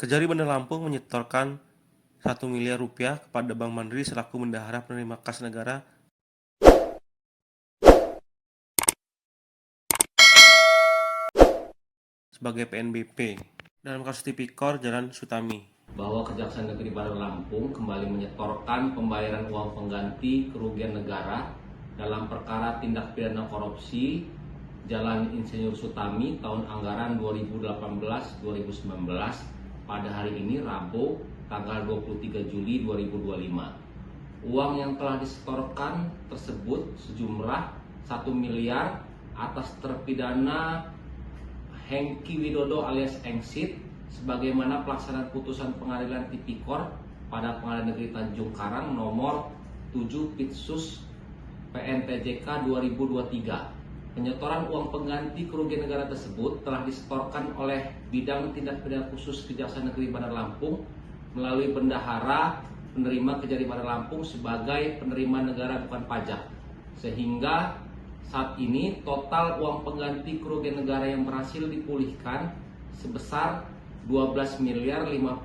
Kejari Bandar Lampung menyetorkan Rp1 miliar kepada Bank Mandiri selaku bendahara penerima kas negara sebagai PNBP dalam kasus Tipikor Jalan Sutami. Bahwa Kejaksaan Negeri Bandar Lampung kembali menyetorkan pembayaran uang pengganti kerugian negara dalam perkara tindak pidana korupsi Jalan Insinyur Sutami tahun anggaran 2018-2019 pada hari ini Rabu tanggal 23 Juli 2025. Uang yang telah disetorkan tersebut sejumlah 1 miliar atas terpidana Hengki Widodo alias Engsit sebagaimana pelaksanaan putusan pengadilan Tipikor pada Pengadilan Negeri Tanjung Karang nomor 7 Pitsus PNTJK 2023. Penyetoran uang pengganti kerugian negara tersebut telah disetorkan oleh Bidang Tindak Pidana Khusus Kejaksaan Negeri Bandar Lampung melalui bendahara penerima Kejari Bandar Lampung sebagai penerima negara bukan pajak, sehingga saat ini total uang pengganti kerugian negara yang berhasil dipulihkan sebesar 12 miliar 50